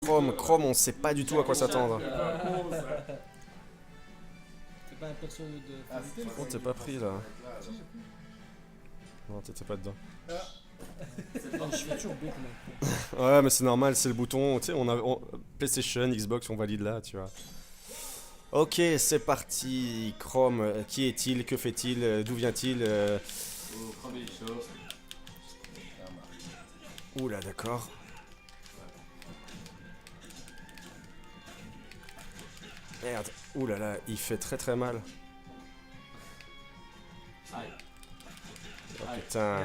Chrome, on sait pas du tout à quoi s'attendre. C'est pas un perso de qualité, Oh, t'es pas pris là. Non, t'étais pas dedans. je fais toujours bête, mec. Ouais, mais c'est normal, c'est le bouton. Tu sais, PlayStation, Xbox, on valide là, tu vois. Ok, c'est parti. Chrome, qui est-il? Que fait-il? D'où vient-il? Oh, Chrome il est chaud. Oula, d'accord. Merde. Oula là, il fait très très mal. Aïe. Oh Aïe. putain.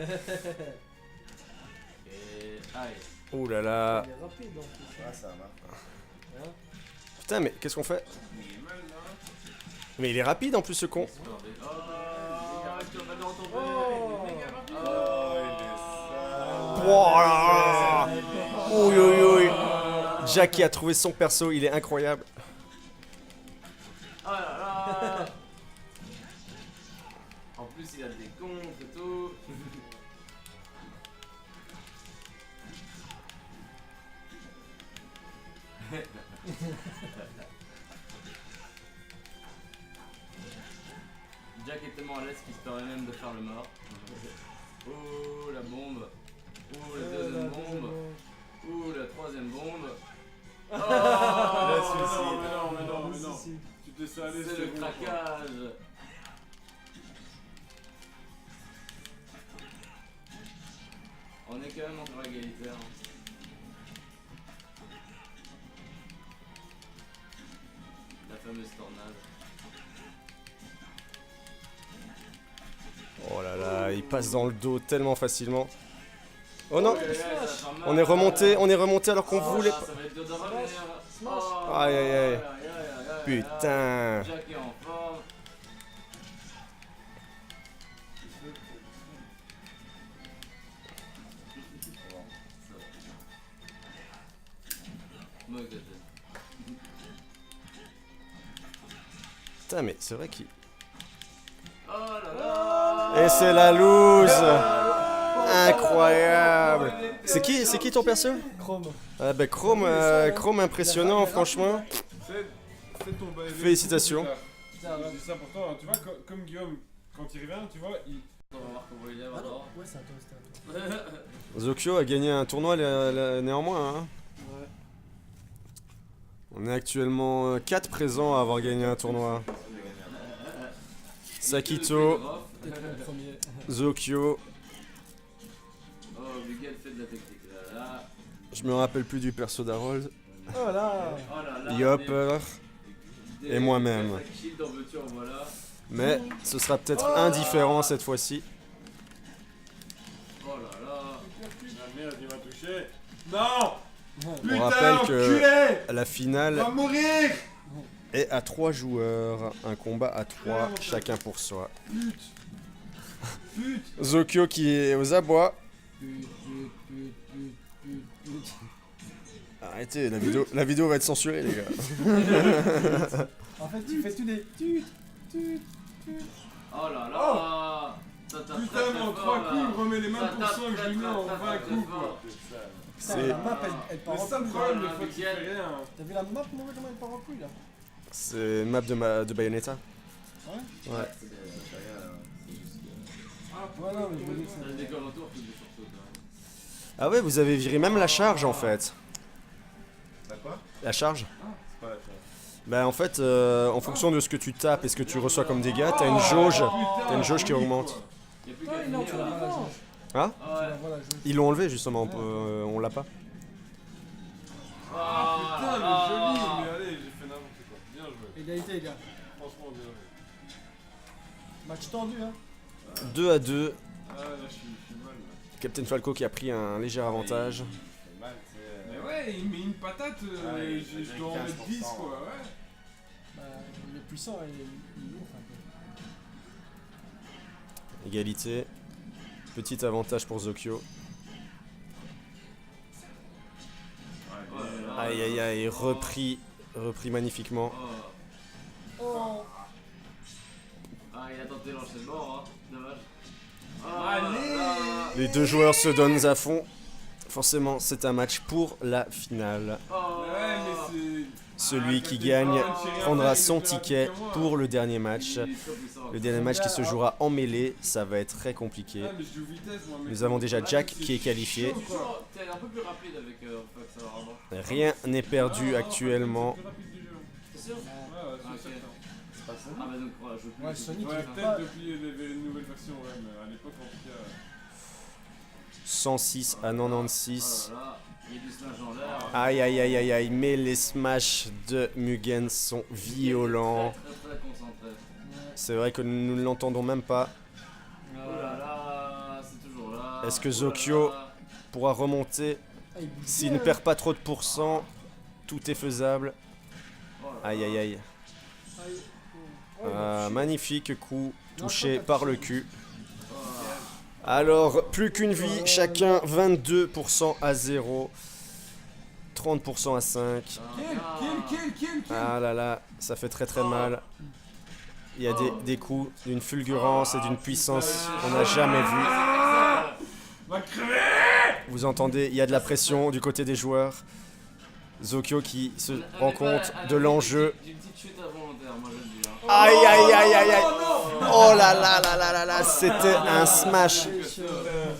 Et aïe. Oula là. Il est rapide en plus. Ouais, ça marche. Putain, mais qu'est-ce qu'on fait? Il est mal là. Mais il est rapide en plus ce con. Oh, tu vas pas retomber. Oh. Il est méga rapide. Oh, il est sale. Voilà. Ouh, ouh, ouh. Jack a trouvé son perso, il est incroyable. Oh là là. En plus il a des contres et tout. Jack est tellement à l'aise qu'il se permet même de faire le mort. Oh la bombe. Oh la deuxième bombe. Oh la troisième bombe. Oh Le suicide. Mais non. Tu te laisses aller, c'est le bon, quoi. craquage. On est quand même encore égalitaire. La fameuse tornade. Oh là là, il passe dans le dos tellement facilement. Oh non, Ouais, ça va faire mal. on est remonté alors qu'on Oh voulait là, pas. ça va être dur de revenir. Smash. Oh, Aïe, aïe, aïe. aïe. Putain. Jack est en forme. Moi, que Putain, mais c'est vrai qu'il... Oh là là. Et c'est la loose. Incroyable. C'est qui ton perso? Chrome. Ah bah Chrome impressionnant franchement. Fais ton bail. Félicitations. Putain, Je dis ça pour toi, hein. Tu vois, comme Guillaume, quand il revient, tu vois, il. On va voir comment il est Ah non, maintenant. ouais, c'est à toi, c'était à toi. Zokyo a gagné un tournoi néanmoins. Hein. Ouais. On est actuellement 4 présents à avoir gagné un tournoi. Sakito, Peut-être le premier. Zokyo, Oh, Miguel fait de la technique là. Là. je me rappelle plus du perso d'Harold, Oh là. Oh là là. Yopper, et moi-même. Shield en veux-tu, en voilà. Mais ce sera peut-être indifférent cette fois-ci. Oh là là. Ah merde, il m'a touché. Non. On Putain, rappelle que enculé. la finale Va mourir. est à 3 joueurs, un combat à 3, chacun pour soi. Pute. Zokyo qui est aux abois. Pute. Arrêtez, la vidéo va être censurée les gars. En fait, tu fais tout des tut. Oh là là. Ça tape Putain, très, mais en très 3 fort, coups, là. il remet les mains Ça pour tape 5, je très, lui mets en très, 20 très, coups, très quoi. fort. Putain, C'est- la map, elle part Mais en ça le couille. problème, là, des fois, tu fais Miguel. rien. T'as vu la map, comment elle part en couille là? C'est une map de Bayonetta. Ouais. Ouais. Ouais, non, mais je veux dire, Ça c'est. décolle autour, tout des sursaut quand même. Ah ouais, vous avez viré même la charge en fait. T'as quoi? La charge? C'est pas la chose. Bah en fait, en fonction de ce que tu tapes et ce que tu reçois comme dégâts, t'as une jauge qui augmente. Y'a plus Ah, qu'à non, tu finir la là. vois la jauge. Hein? Tu Ouais. la vois la jauge. Ils l'ont enlevé justement, on l'a pas. Ah, Putain, le ah. joli. Mais allez, j'ai fait n'importe quoi. Bien joué. Égalité, les gars. Franchement, bien joué. Match tendu, hein. 2 à 2. Ah, là, je suis mal, là. Captain Falco qui a pris un léger avantage. C'est mal, tu sais. Mais ouais, il met une patate, Ouais, il je fait dois en mettre 15%, 10, quoi, ouais. Bah, il est puissant, il est ouf un peu. Égalité. Petit avantage pour Zokyo. Oh là là. Aïe aïe aïe, repris magnifiquement. Oh. Oh. Ah, il a tenté l'enchaînement, hein. Dommage. Oh Allez. là là. Les deux joueurs se donnent à fond. Forcément, c'est un match pour la finale. Oh. Ouais, mais c'est. Celui qui quand gagne t'es pas un Chérien, prendra il son est plus rapide ticket que moi. pour le dernier match. Il est trop puissant. Le dernier match qui se jouera en mêlée, ça va être très compliqué. Ah, mais je joue vitesse, moi, mec. Nous avons déjà Ah, Jack mais qui est c'est qualifié. chaud, quoi. T'es un peu plus rapide avec Fox alors avant. Rien n'est perdu Ah, actuellement. c'est le plus rapide du jeu. T'es sûr? Ouais, ouais, Ah, c'est ok. certain. C'est pas ça. Ah bah donc ouais, je joue plus. Ouais, Sonic, Ouais, il va peut-être pas- depuis les nouvelles versions, ouais, mais à l'époque, en tout cas. 106 à Oh 96. là là, il y a du smash en l'air. Aïe aïe aïe aïe aïe, mais les smash de Mugen sont violents. Très concentré. C'est vrai que nous ne l'entendons même pas. Oh là là, c'est toujours là. Est-ce que Oh là Zokyo là. pourra remonter? Ah, il bouge S'il bien. ne perd pas trop de pourcents, tout est faisable. Oh là Aïe là. aïe aïe. Ah, il- oh, il a touché. Magnifique coup Non, touché je crois par pas le touché. cul. Oh. Alors, plus qu'une vie, chacun 22% à 0. 30% à 5. Kill. Ah là là, ça fait très très mal. Il y a des coups d'une fulgurance et d'une puissance qu'on n'a jamais vu. Va crever! Vous entendez, il y a de la pression du côté des joueurs. Zokyo qui se rend compte de l'enjeu. D'une petite chute involontaire, moi je le dis. Hein. Aïe aïe aïe aïe aïe. Oh là là là là là là, c'était un smash.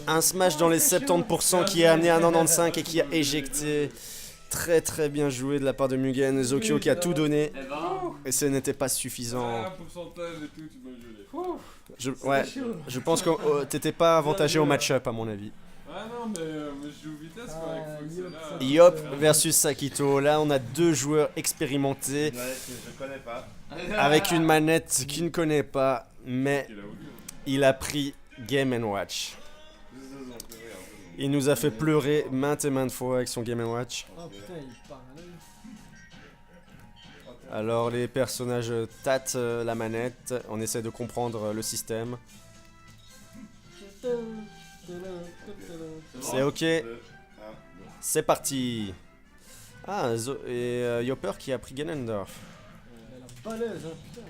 Un smash dans les 70% qui a amené à 95 et qui a éjecté. Très très bien joué de la part de Mugen. Zokyo qui a tout donné Eh ben, et ce n'était pas suffisant. Ah, pourcentage et tout, tu m'as gelé. Ouais, je pense que t'étais pas avantagé au match-up à mon avis. Ah non, mais je joue vitesse quoi avec Fox, Yop, là. ça- Yop versus Sakito. Là, on a deux joueurs expérimentés Ouais, je connais pas. avec une manette qu'il ne connaît pas, mais Il a voulu. il a pris Game & Watch. Juste 2 secondes, oui, un peu. Il nous a fait pleurer maintes et maintes fois avec son Game & Watch. Oh putain, il part là. Alors les personnages tâtent la manette, on essaie de comprendre le système. C'est ok, 2, 1. c'est parti. Ah, et Yopper qui a pris Ganondorf. Elle a balèze, hein, putain.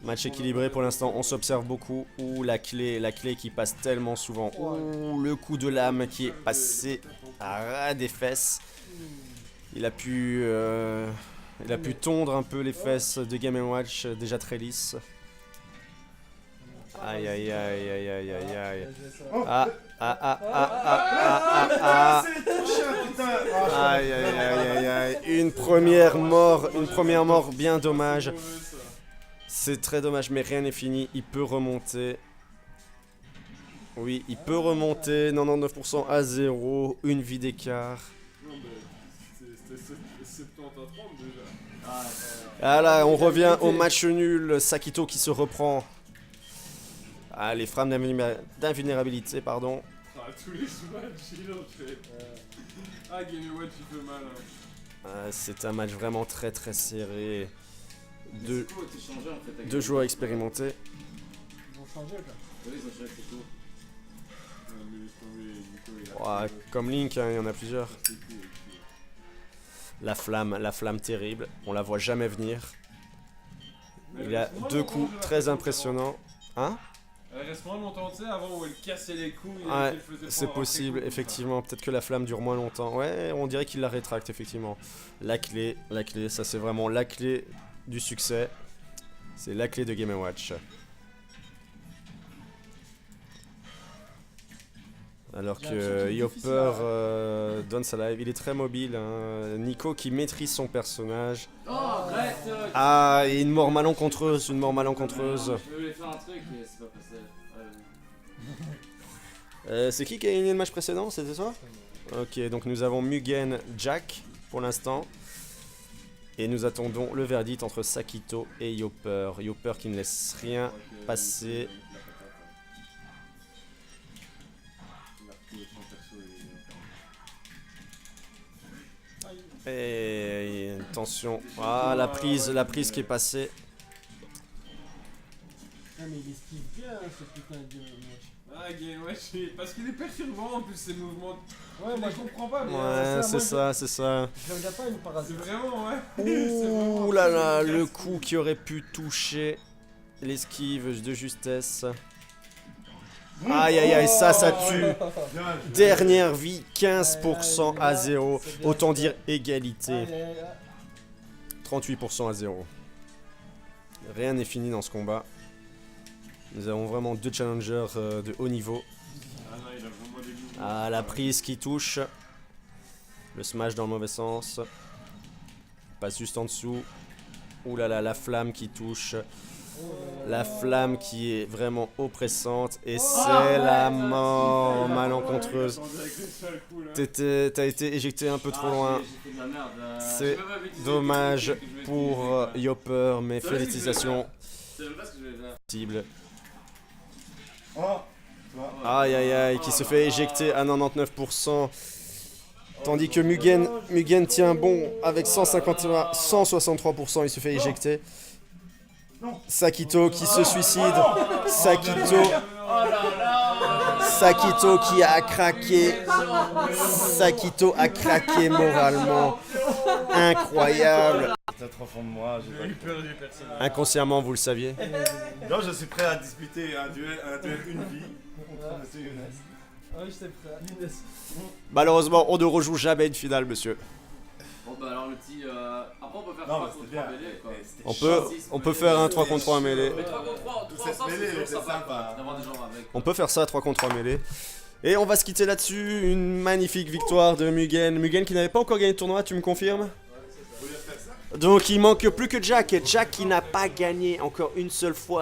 Match équilibré pour l'instant, on s'observe beaucoup. Ouh, la clé qui passe tellement souvent. Ouh, le coup de lame qui est passé à ras des fesses. Il a pu tondre un peu les fesses de Game & Watch, déjà très lisses. Aïe aïe aïe aïe aïe aïe aïe. Ah, ah, ah, ah, ah, ah, ah, C'est touché, putain. ah. Aïe aïe aïe aïe aïe. Une première mort bien dommage. C'est très dommage, mais rien n'est fini. Il peut remonter. Oui, il peut remonter. 99% à 0. Une vie d'écart. Non, mais c'était 70 à 30 déjà. Ah, Ah là, on revient au match nul. Sakito qui se reprend. Ah, les frames d'invulnérabilité, pardon. Ah, tous les matchs, il en fait. Ah, Game & Watch, il fait mal. Hein. Ah, c'est un match vraiment très très serré. Deux, c'est cool, t'es changé en fait. avec deux le- joueurs expérimentés. Ils vont changer quoi. Oui, ils ont changé, c'est cool. Ouais, mais laisse tomber, Nico, il a Ah, comme Link, hein, il y en a plusieurs. c'est cool. La flamme terrible. On la voit jamais venir. Mais Il a reste moins deux longtemps, coups j'ai très l'impression, impressionnants. Hein? Elle reste moins longtemps, tu sais, avant où elle cassait les couilles. Ouais, et qu'elle faisait c'est prendre un possible, après-coup, effectivement. Peut-être que la flamme dure moins longtemps. Ouais, on dirait qu'il la rétracte, effectivement. La clé, ça c'est vraiment la clé du succès. C'est la clé de Game & Watch. Alors J'ai que l'impression qu'il est difficile Yopper donne sa live, il est très mobile. Hein. Nico qui maîtrise son personnage. Oh, arrête Ah, et une mort malencontreuse, Je voulais faire un truc et c'est pas passé. Ouais, C'est qui a gagné le match précédent? C'était toi? Ok, donc nous avons Mugen, Jack pour l'instant. Et nous attendons le verdict entre Sakito et Yopper. Yopper qui ne laisse rien passer. Et attention. Ah, la prise qui est passée. Ah, mais il esquive bien ce putain de Game & Watch. Ah, Game & Watch, parce qu'il est perturbant en plus ses mouvements. Ouais, moi Je comprends pas, mais. Ouais, c'est ça, c'est ça. Je regarde pas une C'est parasite. vraiment, ouais. C'est vraiment Ouh là là, un le casse-couille. coup qui aurait pu toucher. l'esquive de justesse. Aïe aïe aïe, ça tue. Bien, Dernière vie, 15% à 0. Autant dire égalité. Aïe, aïe, aïe. 38% à 0. Rien n'est fini dans ce combat. Nous avons vraiment deux challengers de haut niveau. Ah non, il a vraiment des mouvements. Ah, la prise qui touche. Le smash dans le mauvais sens. Passe juste en dessous. Ouh là là, la flamme qui touche. La flamme qui est vraiment oppressante. Et c'est la mort malencontreuse. T'as été éjecté un peu trop loin. J'ai fait de la merde. C'est j'ai même pas utilisé dommage le truc que je vais pour utiliser. Yopper, mais C'est vrai que félicitations. C'est même pas ce que je vais faire. Possible. Oh, toi. Aïe aïe aïe, qui se fait éjecter à 99%. Tandis que Mugen tient bon avec 151, 163%, il se fait éjecter. Sakito qui se suicide. Sakito qui a craqué. Sakito a craqué moralement. Incroyable. T'es trop fond de moi. J'ai eu peur des personnes. Inconsciemment, vous le saviez. Non, je suis prêt à disputer un duel une vie contre Monsieur Younes. Ouais, j'étais prêt. Younes. Malheureusement, on ne rejoue jamais une finale, monsieur. Bon bah alors le petit... Après on peut faire Non, 3 mais contre c'était 3 bien. mêlées quoi. Mais c'était On chaud. peut faire un 3 contre 3 mêlée. Mais 3 contre 3, Toute 3 cette ensemble mêlée, c'est elle toujours était sympa sympa. d'avoir des gens avec. On peut faire ça à 3 contre 3 mêlée. Et on va se quitter là-dessus. Une magnifique victoire de Mugen. Mugen qui n'avait pas encore gagné le tournoi, tu me confirmes? Donc il manque plus que Jack. Jack qui n'a pas gagné encore une seule fois